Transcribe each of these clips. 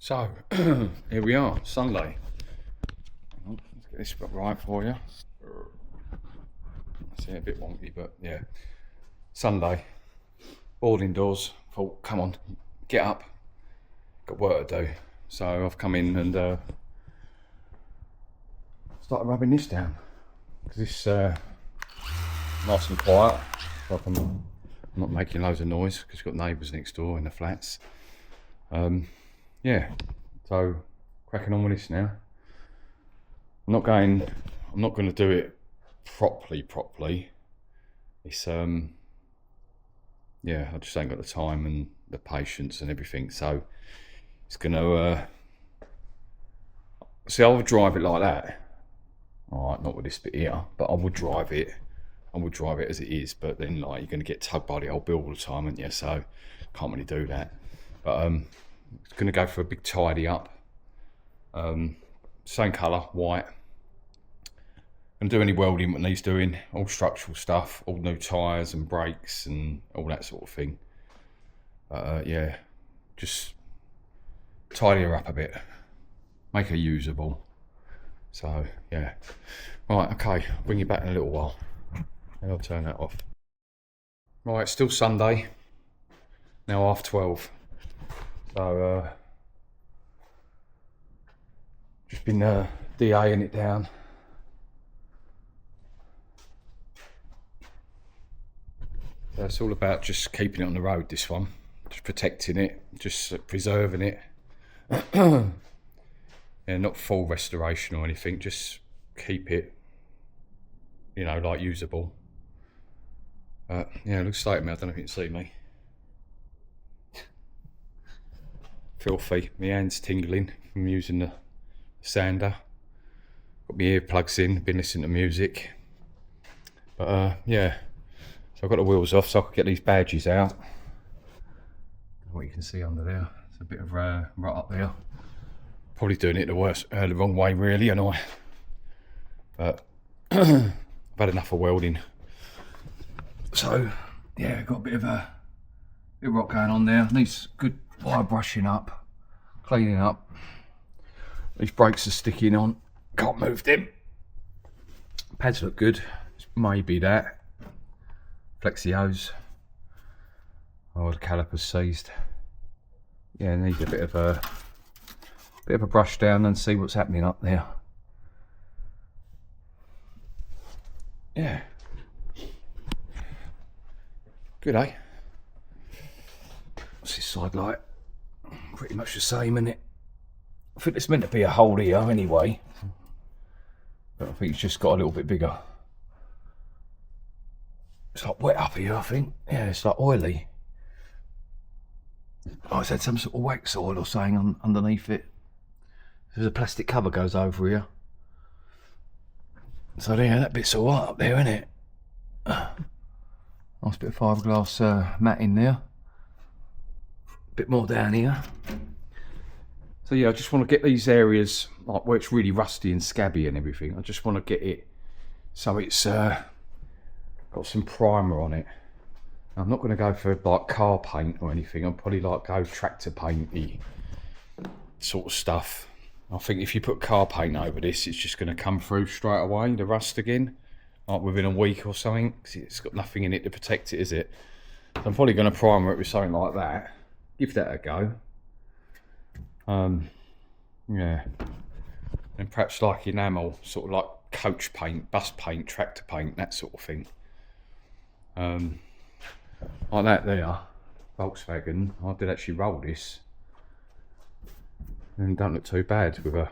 So, here we are, Sunday. Let's get this right for you. It's a bit wonky, but yeah. Sunday, bored indoors. Thought, come on, get up. Got work to do. So I've come in and started rubbing this down. Because it's nice and quiet. Like I'm not making loads of noise because you've got neighbours next door in the flats. Yeah, so cracking on with this now. I'm not going to do it properly. It's yeah, I just ain't got the time and the patience and everything. So it's gonna see, I would drive it like that. All right, not with this bit here, but I would drive it. I would drive it as it is, but then like you're gonna get tugged by the old bill all the time, aren't you? So can't really do that. But it's going to go for a big tidy up. Same colour, white. And do any welding what needs doing, all structural stuff, all new tyres and brakes and all that sort of thing. Yeah, just tidy her up a bit, make her usable. So yeah, right, okay, I'll bring you back in a little while. And I'll turn that off. Right, it's still Sunday, now 12:30. So just been DAing it down. So it's all about just keeping it on the road, this one. Just protecting it, just preserving it. Yeah, not full restoration or anything, just keep it, you know, like usable. Yeah, it looks like me, I don't know if you can see me. Filthy, my hands tingling from using the sander. Got my earplugs in, been listening to music. But yeah, so I've got the wheels off so I could get these badges out. What you can see under there, it's a bit of right up there. Probably doing it the wrong way really, and I. But I've had enough of welding. So yeah, got a bit of rock going on there. Needs good wire brushing up, cleaning up. These brakes are sticking on, can't move them. Pads look good, maybe that. Flexios. Oh, the caliper's seized. Yeah, need a bit of a brush down and see what's happening up there. Yeah. Good, eh? What's this side like? Pretty much the same, isn't it? I think it's meant to be a hole here anyway, but I think it's just got a little bit bigger. It's like wet up here, I think. Yeah, it's like oily. Oh, it's had some sort of wax oil or something underneath it. There's a plastic cover goes over here. So yeah, that bit's all right up there, isn't it? Nice bit of fiberglass matting there. Bit more down here. So yeah, I just want to get these areas like where it's really rusty and scabby and everything. I just want to get it so it's got some primer on it. I'm not going to go for like car paint or anything. I'll probably like go tractor painty sort of stuff. I think if you put car paint over this, it's just going to come through straight away, the rust again, like within a week or something. It's got nothing in it to protect it, is it? So I'm probably going to primer it with something like that. Give that a go. Yeah, and perhaps like enamel, sort of like coach paint, bus paint, tractor paint, that sort of thing. Like that there, Volkswagen. I did actually roll this, and it don't look too bad with a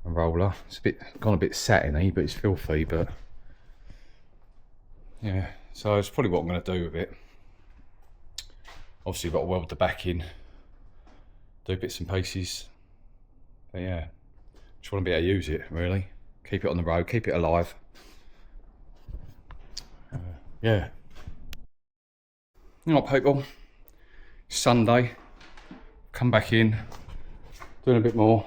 roller. It's gone a bit satiny, but it's filthy. But yeah, so it's probably what I'm going to do with it. Obviously, you've got to weld the back in, do bits and pieces. But yeah, just want to be able to use it, really. Keep it on the road, keep it alive. Yeah. You know what, people? Sunday. Come back in, doing a bit more.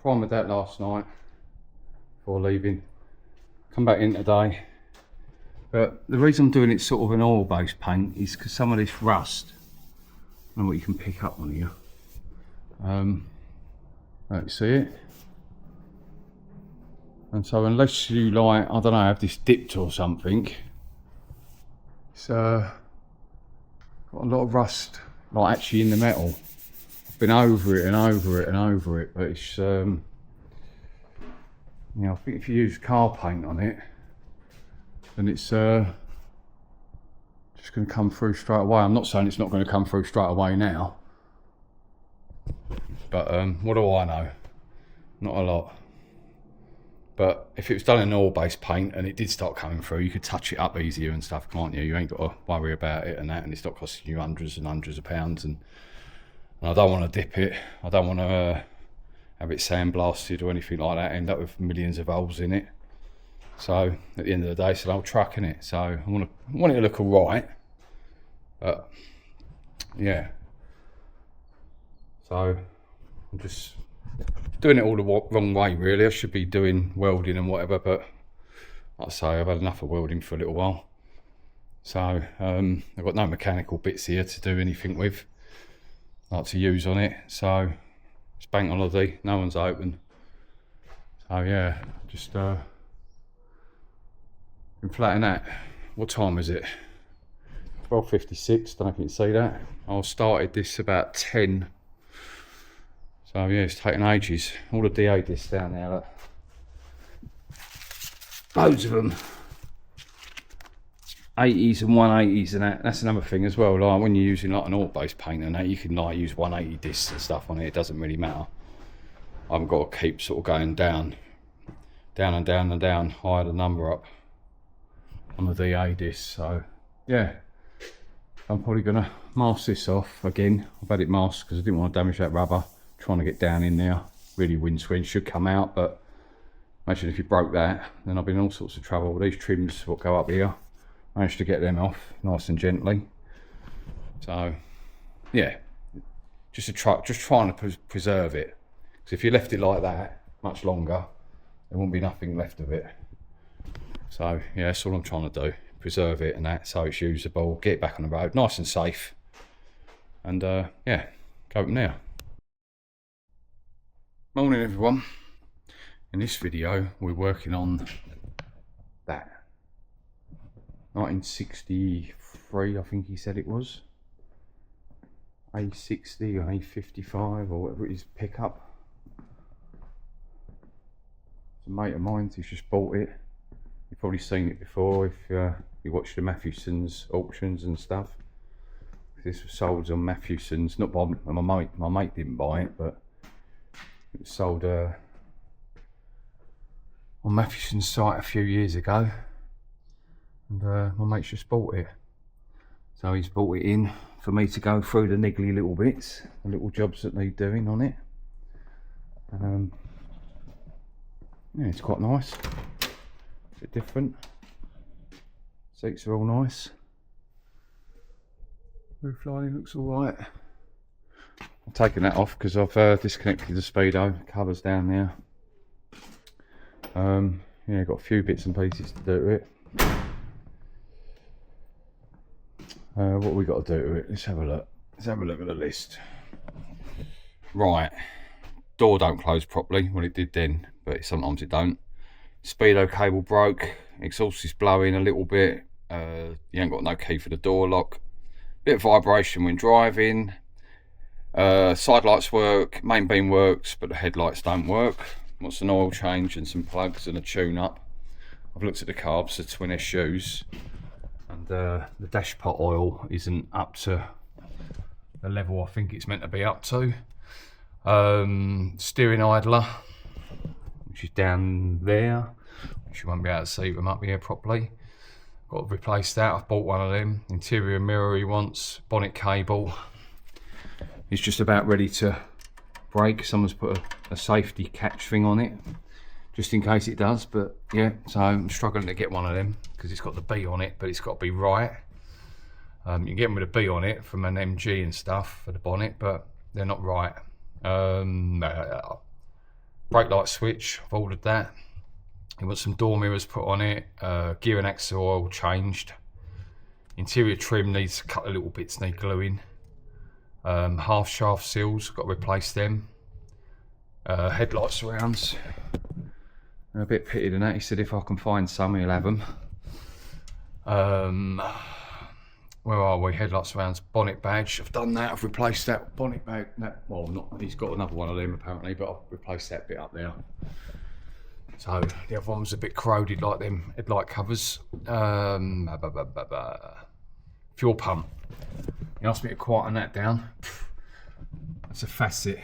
Primed that last night before leaving. Come back in today. But the reason I'm doing it sort of an oil-based paint is because some of this rust, I don't know what you can pick up on here, Let's see it. And so unless you like, I don't know, have this dipped or something, it's got a lot of rust, like actually in the metal. I've been over it and over it and over it, but it's you know, I think if you use car paint on it, then it's just going to come through straight away. I'm not saying it's not going to come through straight away now, but what do I know? Not a lot. But if it was done in oil-based paint and it did start coming through, you could touch it up easier and stuff, can't you? You ain't got to worry about it and that, and it's not costing you hundreds and hundreds of pounds. And I don't want to dip it. I don't want to have it sandblasted or anything like that, end up with millions of holes in it. So at the end of the day, it's an old truck, innit? So I want it to look all right. But yeah. So I'm just doing it all the wrong way, really. I should be doing welding and whatever, but like I say, I've had enough of welding for a little while. So I've got no mechanical bits here to do anything with, like to use on it. So it's bank holiday, no one's open. So yeah, just been flatting that. What time is it? 12:56, don't know if you can see that. I started this about 10. So yeah, it's taken ages. All the DA discs down there, look. Loads of them. 80s and 180s and that. That's another thing as well. Like when you're using like an oil-based paint and that, you can like use 180 discs and stuff on it. It doesn't really matter. I haven't got to keep sort of going down and down and down, higher the number up on the DA disc. So yeah, I'm probably gonna mask this off again. I've had it masked because I didn't want to damage that rubber. Trying to get down in there. Really windscreen should come out, but imagine if you broke that, then I've been in all sorts of trouble. These trims will go up here. Managed to get them off nice and gently. So yeah, just trying to preserve it. Because if you left it like that much longer, there won't be nothing left of it. So yeah, that's all I'm trying to do. Preserve it and that, so it's usable. Get it back on the road, nice and safe. And yeah, go from there. Morning everyone. In this video we're working on that 1963, I think he said it was, A60 or A55 or whatever it is, pickup. It's a mate of mine, he's just bought it. You've probably seen it before if you watch the Matthewson's auctions and stuff. This was sold on Matthewson's, not by my mate didn't buy it, but it was sold on Matthewson's site a few years ago, and my mate's just bought it. So he's bought it in for me to go through the niggly little bits, the little jobs that need doing on it. And yeah, it's quite nice, a bit different. Seats are all nice. Roof lining looks alright. I've taken that off because I've disconnected the speedo, covers down there. Yeah, got a few bits and pieces to do to it. What have we got to do to it? Let's have a look. Let's have a look at the list. Right, door don't close properly. Well, it did then, but sometimes it don't. Speedo cable broke. Exhaust is blowing a little bit. You ain't got no key for the door lock. Bit of vibration when driving. Side lights work, main beam works, but the headlights don't work. Wants an oil change and some plugs and a tune up. I've looked at the carbs, the twin SUs, and the dash pot oil isn't up to the level I think it's meant to be up to. Steering idler, which is down there, which you won't be able to see them up here properly. Got to replace that. I've bought one of them. Interior mirror he wants, bonnet cable. It's just about ready to break. Someone's put a safety catch thing on it, just in case it does. But yeah, so I'm struggling to get one of them because it's got the B on it, but it's got to be right. You can get them with a B on it from an MG and stuff for the bonnet, but they're not right. Brake light switch, I've ordered that. He wants some door mirrors put on it, gear and axle oil changed. Interior trim needs a couple of little bits need gluing. Half shaft seals, got to replace them. Headlight surrounds, I'm a bit pitted in that. He said if I can find some he'll have them. Where are we? Headlight surrounds, bonnet badge, I've done that. I've replaced that bonnet badge. Well, not, he's got another one of them apparently, but I've replaced that bit up there. So the other one was a bit corroded like them headlight covers. Fuel pump. He asked me to quieten that down. That's a facet.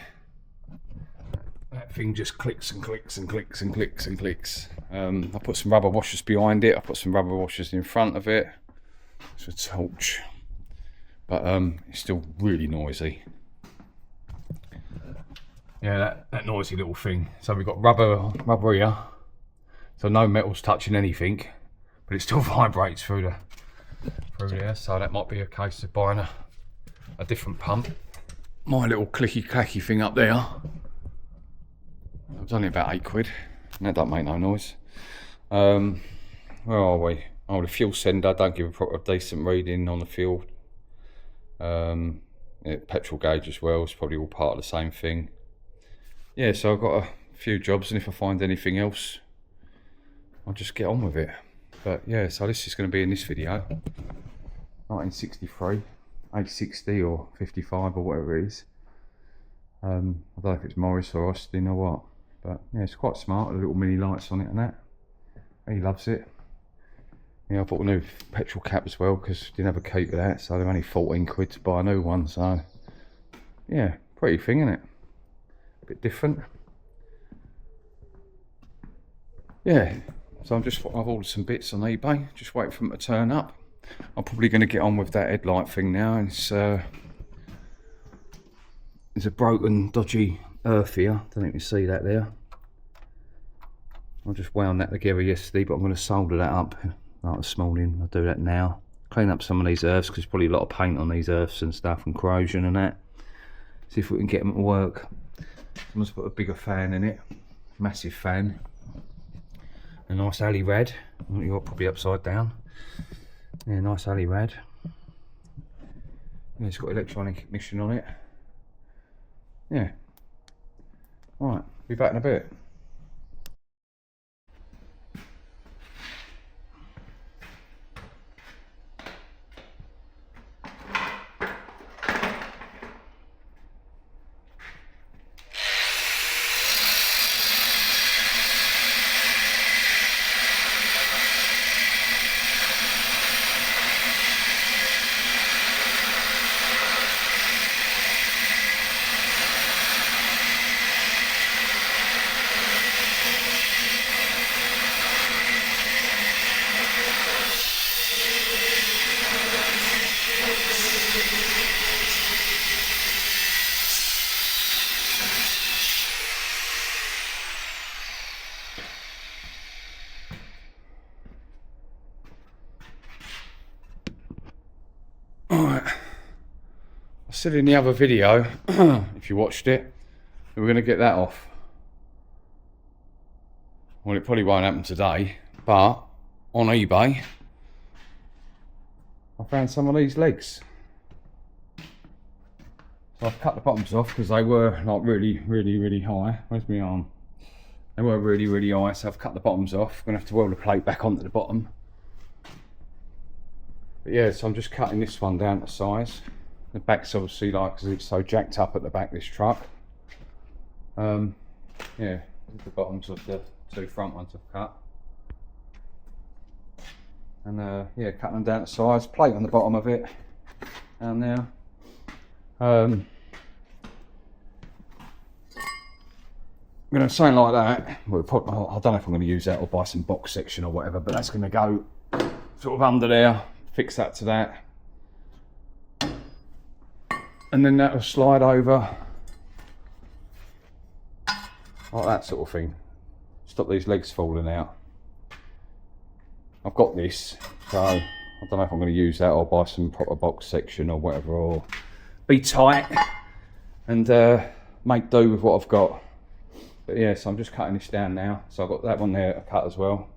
That thing just clicks and clicks and clicks and clicks and clicks. I put some rubber washers behind it. I put some rubber washers in front of it. It's a torch. But it's still really noisy. Yeah, that noisy little thing. So we've got rubber here. So no metal's touching anything. But it still vibrates through there. So that might be a case of buying a different pump. My little clicky clacky thing up there. It was only about £8, and that don't make no noise. Where are we? Oh, the fuel sender, don't give a proper decent reading on the fuel. Yeah, petrol gauge as well, it's probably all part of the same thing. Yeah, so I've got a few jobs, and if I find anything else, I'll just get on with it. But yeah, so this is going to be in this video. 1963, A60 or 55 or whatever it is. I don't know if it's Morris or Austin or what. But yeah, it's quite smart, the little mini lights on it and that. He loves it. Yeah, I bought a new petrol cap as well because didn't have a key for that, so they're only 14 quid to buy a new one. So yeah, pretty thing, isn't it? A bit different. Yeah, so I've ordered some bits on eBay, just waiting for them to turn up. I'm probably going to get on with that headlight thing now. It's a broken, dodgy earth here. Don't know if you can see that there. I just wound that together yesterday, but I'm going to solder that up like this morning. I'll do that now. Clean up some of these earths because there's probably a lot of paint on these earths and stuff and corrosion and that. See if we can get them to work. I'm going to put a bigger fan in it. Massive fan. A nice alley red. You're probably upside down. Yeah, nice alley red. Yeah, it's got electronic ignition on it. Yeah. Alright, be back in a bit. Alright, I said in the other video, if you watched it, that we're going to get that off. Well, it probably won't happen today, but on eBay, I found some of these legs. So I've cut the bottoms off because they were like really high. Where's my arm? They were really high, so I've cut the bottoms off. I'm going to have to weld the plate back onto the bottom. But yeah, so I'm just cutting this one down to size. The back's obviously like, because it's so jacked up at the back of this truck. Yeah, the bottoms of the two front ones I've cut. And yeah, cutting them down to size. Plate on the bottom of it. Down there. I'm going to something like that. Well, I don't know if I'm going to use that or buy some box section or whatever, but that's going to go sort of under there. Fix that to that, and then that will slide over like that sort of thing. Stop these legs falling out. I've got this, so I don't know if I'm going to use that or buy some proper box section or whatever, or be tight and make do with what I've got. But yeah, so I'm just cutting this down now. So I've got that one there to cut as well,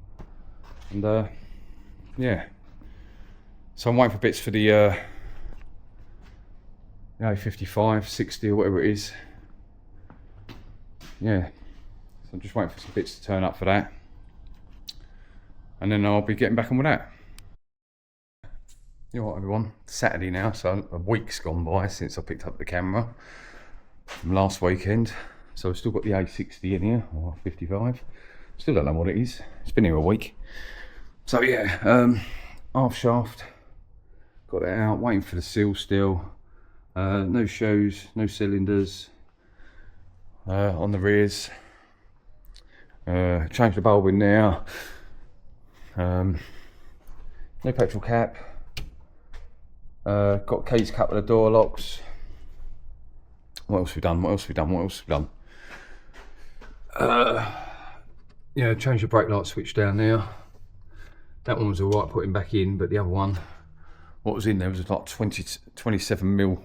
and yeah. So I'm waiting for bits for the the A55, 60 or whatever it is. Yeah, so I'm just waiting for some bits to turn up for that. And then I'll be getting back on with that. You know what, everyone, Saturday now, so a week's gone by since I picked up the camera from last weekend. So I've still got the A60 in here, or 55. Still don't know what it is. It's been here a week. So yeah, half shaft, got it out, waiting for the seal still. No shows, no cylinders on the rears. Changed the bulb in there. No petrol cap. Got keys cut with the door locks. What else have we done? What else have we done? What else have we done? Yeah, changed the brake light switch down there. That one was alright putting back in, but the other one, what was in there was like 27mm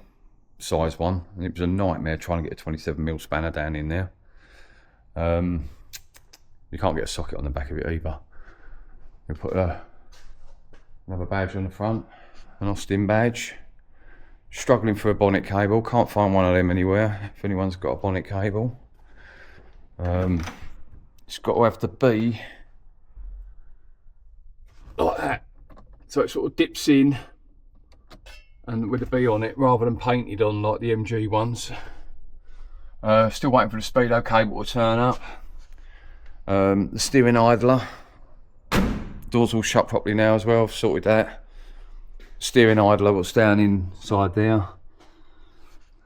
size one, and it was a nightmare trying to get a 27mm spanner down in there. You can't get a socket on the back of it either. You put another badge on the front, an Austin badge. Struggling for a bonnet cable, can't find one of them anywhere. If anyone's got a bonnet cable, it's got to have to be like that, so it sort of dips in and with a B on it rather than painted on like the MG ones. Still waiting for the speedo cable to turn up. The steering idler, doors all shut properly now as well, I've sorted that. Steering idler, what's down inside there.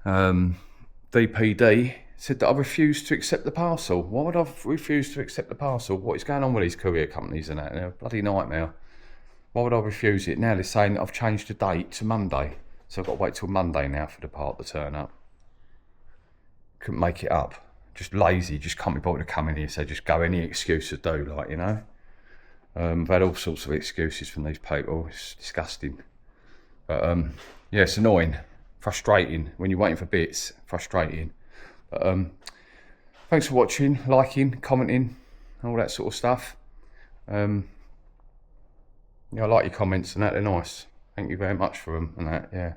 DPD said that I refused to accept the parcel. Why would I refuse to accept the parcel? What is going on with these courier companies and that? They're a bloody nightmare. Why would I refuse it? Now they're saying that I've changed the date to Monday, so I've got to wait till Monday now for the part to turn up. Couldn't make it up. Just lazy, just can't be bothered to come in here, so just go any excuse to do, like, you know. I've had all sorts of excuses from these people. It's disgusting. But yeah, it's annoying, frustrating when you're waiting for bits, frustrating. But thanks for watching, liking, commenting, all that sort of stuff. Yeah, I like your comments and that, they're nice. Thank you very much for them and that, yeah.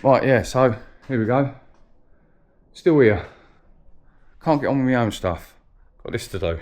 Right, yeah, so here we go. Still here. Can't get on with my own stuff. Got this to do.